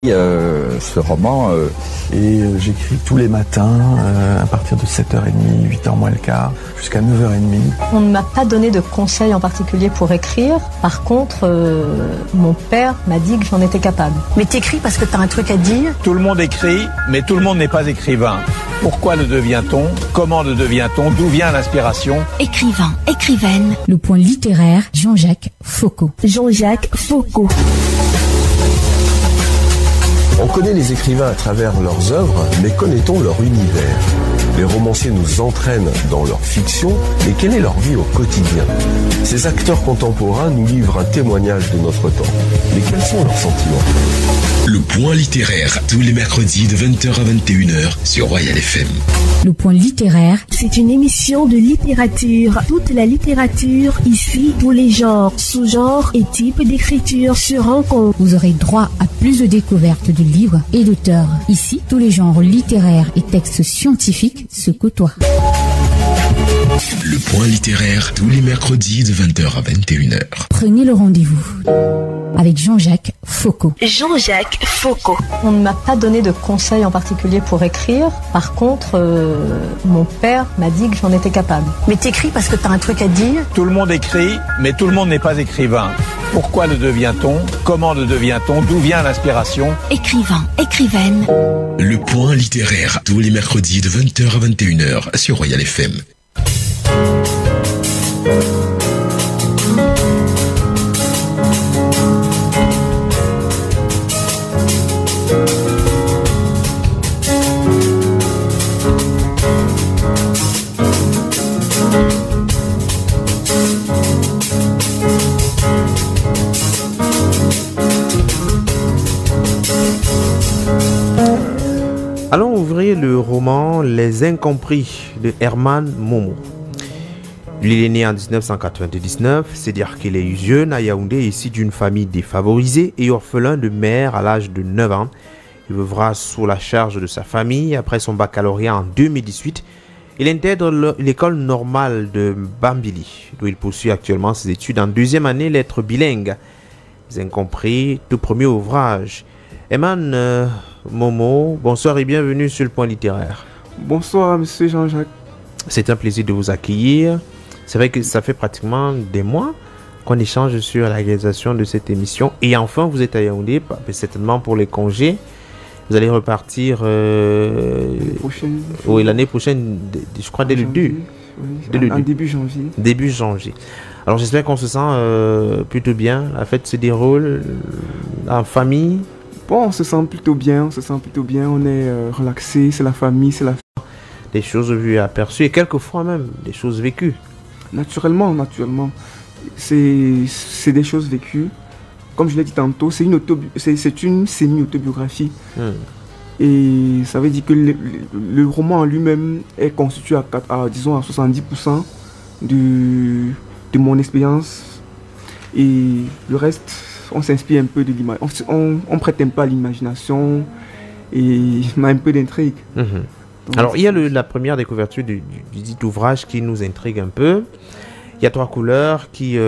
Ce roman et j'écris tous les matins à partir de 7h30, 8h moins le quart, jusqu'à 9h30. On ne m'a pas donné de conseils en particulier pour écrire. Par contre, mon père m'a dit que j'en étais capable. Mais t'écris parce que t'as un truc à dire. Tout le monde écrit, mais tout le monde n'est pas écrivain. Pourquoi le devient-on? Comment le devient-on? D'où vient l'inspiration? Écrivain, écrivaine. Le point littéraire, Jean-Jacques Foucault. Jean-Jacques Foucault. On connaît les écrivains à travers leurs œuvres, mais connaît-on leur univers? Les romanciers nous entraînent dans leur fiction, mais quelle est leur vie au quotidien? Ces acteurs contemporains nous livrent un témoignage de notre temps. Mais quels sont leurs sentiments? Le point littéraire, tous les mercredis de 20h à 21h sur Royal FM. Le point littéraire, c'est une émission de littérature. Toute la littérature, ici, tous les genres, sous-genres et types d'écriture se rencontrent. Vous aurez droit à plus de découvertes de livres et d'auteurs. Ici, tous les genres littéraires et textes scientifiques se côtoient. Le point littéraire, tous les mercredis de 20h à 21h. Prenez le rendez-vous avec Jean-Jacques Foucault. Jean-Jacques Foucault. On ne m'a pas donné de conseils en particulier pour écrire. Par contre, mon père m'a dit que j'en étais capable. Mais t'écris parce que t'as un truc à dire. Tout le monde écrit, mais tout le monde n'est pas écrivain. Pourquoi le devient-on? Comment le devient-on? D'où vient l'inspiration? Écrivain, écrivaine. Le point littéraire, tous les mercredis de 20h à 21h sur Royal FM. Allons ouvrir le roman Les Incompris de Herman Momo. Lui, il est né en 1999, c'est dire qu'il est jeune à Yaoundé, issu d'une famille défavorisée et orphelin de mère à l'âge de 9 ans. Il vivra sous la charge de sa famille après son baccalauréat en 2018. Il intègre l'école normale de Bambili, d'où il poursuit actuellement ses études en deuxième année lettres bilingues. Les Incompris, tout premier ouvrage. Herman Momo, bonsoir et bienvenue sur le point littéraire. Bonsoir monsieur Jean-Jacques. C'est un plaisir de vous accueillir. C'est vrai que ça fait pratiquement des mois qu'on échange sur la réalisation de cette émission. Et enfin, vous êtes à Yaoundé, certainement pour les congés. Vous allez repartir l'année prochaine, je crois dès le 2. Oui, en début janvier. Début janvier. Alors j'espère qu'on se sent plutôt bien. La fête se déroule en famille. Bon, on se sent plutôt bien, on est relaxé, c'est la famille, c'est la... Des choses vues et aperçues et quelquefois même des choses vécues. Naturellement. C'est des choses vécues. Comme je l'ai dit tantôt, c'est une semi-autobiographie. Et ça veut dire que le roman en lui-même est constitué à 70% de mon expérience. Et le reste, on s'inspire un peu de l'image. On prête un peu à l'imagination et un peu d'intrigue. Alors, il y a la première découverte du dit ouvrage qui nous intrigue un peu. Il y a 3 couleurs qui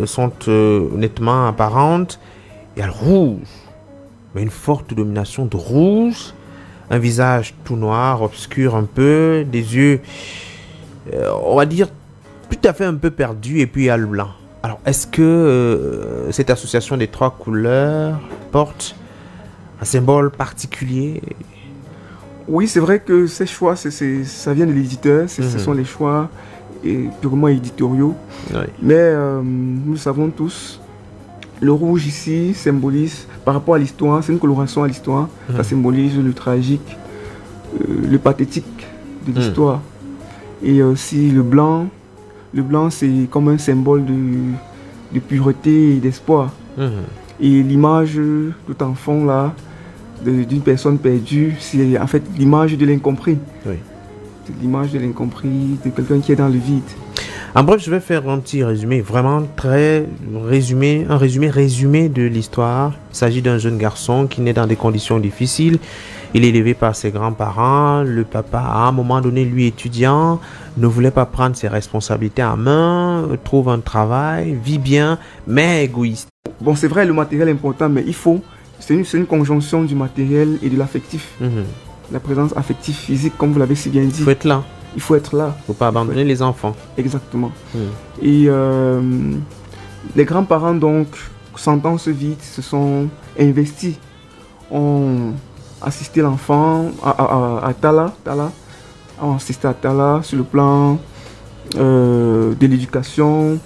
sont nettement apparentes. Il y a le rouge, mais une forte domination de rouge. Un visage tout noir, obscur un peu. Des yeux, on va dire, tout à fait un peu perdus. Et puis il y a le blanc. Alors, est-ce que cette association des 3 couleurs porte un symbole particulier? Oui, c'est vrai que ces choix, ça vient de l'éditeur, ce sont les choix purement éditoriaux. Oui. Mais nous savons tous, le rouge ici symbolise, par rapport à l'histoire, c'est une coloration à l'histoire, ça symbolise le tragique, le pathétique de l'histoire. Et aussi le blanc c'est comme un symbole de pureté et d'espoir. Et l'image tout en fond là, d'une personne perdue, c'est en fait l'image de l'incompris. Oui. C'est l'image de l'incompris, de quelqu'un qui est dans le vide. En bref, je vais faire un petit résumé, vraiment très résumé, un résumé de l'histoire. Il s'agit d'un jeune garçon qui naît dans des conditions difficiles. Il est élevé par ses grands-parents. Le papa, à un moment donné, lui étudiant, ne voulait pas prendre ses responsabilités en main, trouve un travail, vit bien, mais égoïste. Bon, c'est vrai, le matériel est important, mais il faut c'est une conjonction du matériel et de l'affectif. La présence affective physique, comme vous l'avez si bien dit. Il faut être là. Il faut être là. Il ne faut pas abandonner les enfants. Exactement. Et les grands-parents, donc, sentant ce vide, se sont investis. Ont assisté l'enfant à Talla. Ont assisté à Talla sur le plan de l'éducation,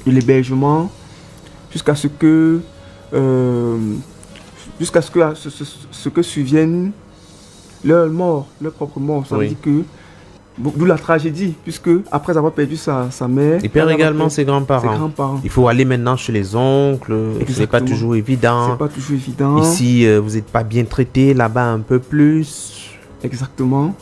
de l'hébergement, jusqu'à ce que survienne leur mort, leur propre mort. Ça veut dire que, d'où la tragédie, puisque après avoir perdu sa mère, il perd également ses grands-parents. Il faut aller maintenant chez les oncles. C'est pas toujours évident. C'est pas toujours évident. Ici, vous n'êtes pas bien traité, là-bas un peu plus. Exactement.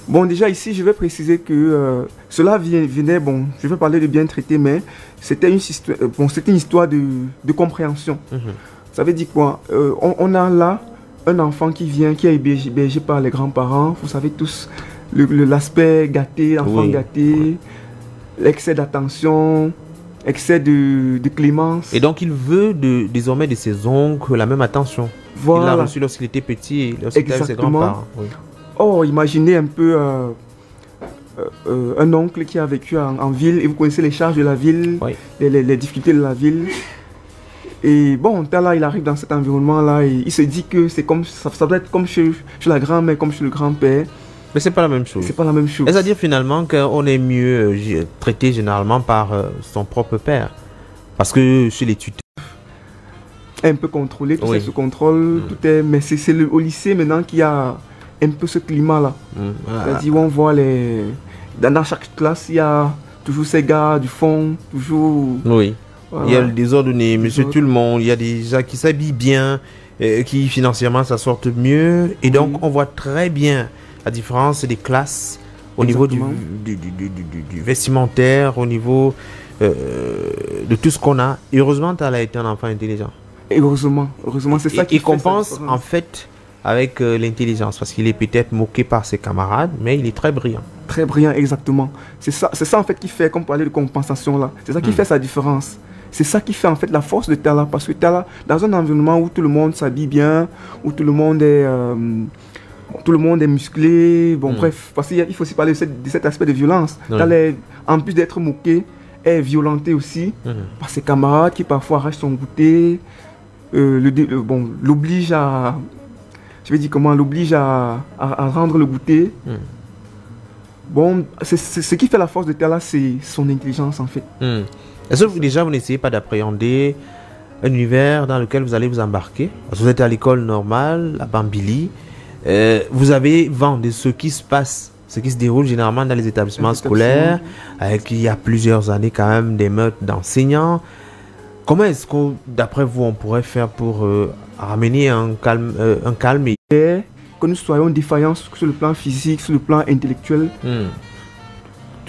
Bon, déjà ici, je vais préciser que cela venait, bon, je vais parler de bien traité, mais c'était une histoire de compréhension. Ça veut dire quoi? On a là un enfant qui vient, qui est hébergé par les grands-parents. Vous savez tous, l'aspect gâté, l'enfant gâté, l'excès d'attention, excès de clémence. Et donc il veut désormais de ses oncles la même attention. Voilà. Il l'a reçu lorsqu'il était petit et lorsqu'il était avec ses grands-parents. Oh, imaginez un peu un oncle qui a vécu en ville et vous connaissez les charges de la ville, les difficultés de la ville. Et bon, Talla, il arrive dans cet environnement-là et il se dit que c'est comme ça doit être comme chez la grand-mère, comme chez le grand-père. Mais c'est pas la même chose. C'est pas la même chose. C'est-à-dire finalement qu'on est mieux traité généralement par son propre père. Parce que chez les tuteurs, un peu contrôlé, tout ça se contrôle, tout est. Mais c'est au lycée maintenant qu'il y a un peu ce climat-là. C'est-à-dire où on voit dans chaque classe, il y a toujours ces gars du fond, toujours. Oui. Voilà. Il y a le désordonné, monsieur tout le monde, il y a des gens qui s'habillent bien, qui financièrement ça sortent mieux. Et donc on voit très bien la différence des classes au niveau du vestimentaire, au niveau de tout ce qu'on a. Et heureusement, tu as été un enfant intelligent. Et heureusement, c'est ça qui il compense en fait avec l'intelligence, parce qu'il est peut-être moqué par ses camarades, mais il est très brillant. Très brillant, exactement. C'est ça en fait qui fait, comme on parlait de compensation là, c'est ça qui fait sa différence. C'est ça qui fait en fait la force de Talla, parce que Talla, dans un environnement où tout le monde s'habille bien, où tout le monde est musclé, bon bref, parce qu'il faut aussi parler de cet aspect de violence. Talla, en plus d'être moqué, est violenté aussi par ses camarades qui parfois arrachent son goûter, l'oblige à... Je vais dire comment, l'oblige à rendre le goûter. Bon, ce qui fait la force de Talla, c'est son intelligence en fait. Est-ce que déjà vous n'essayez pas d'appréhender un univers dans lequel vous allez vous embarquer? Parce que vous êtes à l'école normale, à Bambili. Vous avez vent de ce qui se passe, ce qui se déroule généralement dans les établissements scolaires, avec il y a plusieurs années quand même des meutes d'enseignants. Comment est-ce que, d'après vous, on pourrait faire pour ramener un calme et que nous soyons défaillants sur le plan physique, sur le plan intellectuel,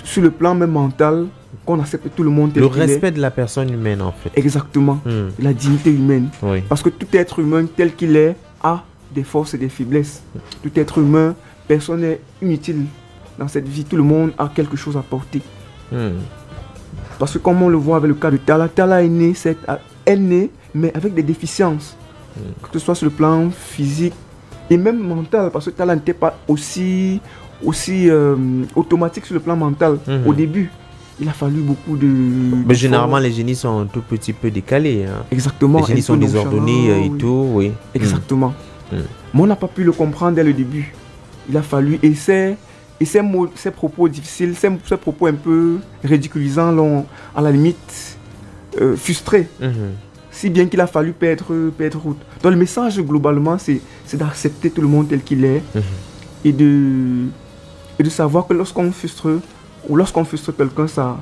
sur le plan même mental, qu'on accepte tout le monde tel qu'il est. Le respect de la personne humaine en fait. Exactement, la dignité humaine. Parce que tout être humain tel qu'il est a des forces et des faiblesses. Tout être humain, personne n'est inutile dans cette vie. Tout le monde a quelque chose à porter. Parce que comme on le voit avec le cas de Talla, Talla est née, mais avec des déficiences. Que ce soit sur le plan physique et même mental, parce que Talla n'était pas aussi automatique sur le plan mental au début. Il a fallu beaucoup de... Mais généralement, les génies sont un tout petit peu décalés. Exactement. Les génies sont désordonnés et tout, oui. Exactement. Mais on n'a pas pu le comprendre dès le début. Il a fallu... Et ces propos difficiles, ces propos un peu ridiculisants l'ont, à la limite, frustré. Si bien qu'il a fallu perdre route. Donc le message, globalement, c'est d'accepter tout le monde tel qu'il est. Et de savoir que lorsqu'on frustre... ou lorsqu'on frustre quelqu'un, ça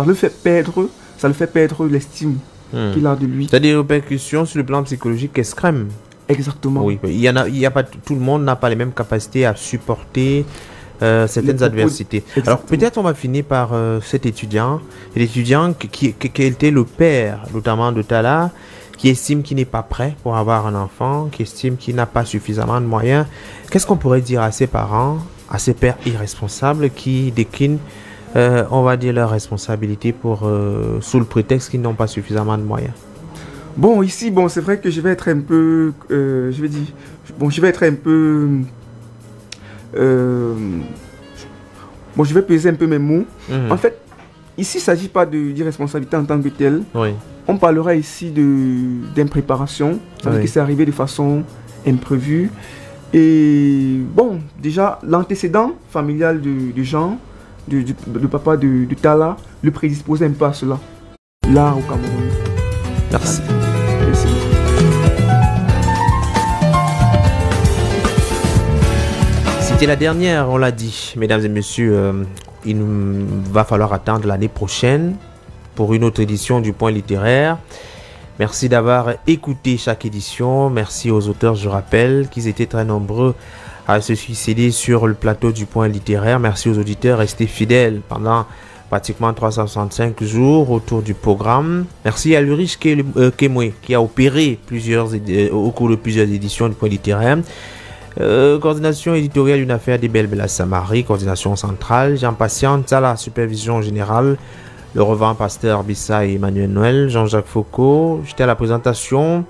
le fait perdre l'estime qu'il a de lui. C'est des répercussions sur le plan psychologique extrêmes. Exactement. Oui, il y a pas, tout le monde n'a pas les mêmes capacités à supporter certaines adversités. Exactement. Alors peut-être on va finir par cet étudiant. L'étudiant qui était le père, notamment de Talla, qui estime qu'il n'est pas prêt pour avoir un enfant, qui estime qu'il n'a pas suffisamment de moyens. Qu'est-ce qu'on pourrait dire à ses parents, à ces pères irresponsables qui déclinent, on va dire, leurs responsabilités sous le prétexte qu'ils n'ont pas suffisamment de moyens? Bon, ici, bon, c'est vrai que je vais être un peu, je vais peser un peu mes mots. En fait, ici, il ne s'agit pas d'irresponsabilité en tant que telle. Oui. On parlera ici d'impréparation, c'est-à-dire que c'est arrivé de façon imprévue. Et bon, déjà, l'antécédent familial de Jean, de papa de Tala, le prédisposait un peu à cela, là au Cameroun. Merci. Merci. C'était la dernière, on l'a dit. Mesdames et messieurs, il nous va falloir attendre l'année prochaine pour une autre édition du Point littéraire. Merci d'avoir écouté chaque édition. Merci aux auteurs, je rappelle qu'ils étaient très nombreux à se suicider sur le plateau du Point littéraire. Merci aux auditeurs restés fidèles pendant pratiquement 365 jours autour du programme. Merci à Ulrich Kemwe qui a opéré au cours de plusieurs éditions du Point littéraire. Coordination éditoriale, une affaire des Belles Samari, coordination centrale, Jean Patiente, à la supervision générale, le revend Pasteur Bissa et Emmanuel Noël, Jean-Jacques Foucault. J'étais à la présentation.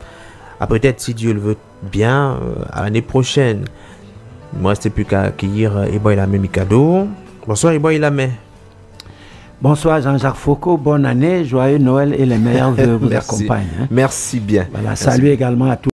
À peut-être, si Dieu le veut bien, à l'année prochaine. Il ne me restait plus qu'à accueillir Eboy Lamé Mikado. Bonsoir Eboy Lamé. Bonsoir Jean-Jacques Foucault, bonne année, joyeux Noël et les meilleurs vœux vous accompagnent. Merci bien. Voilà, salut également à tous.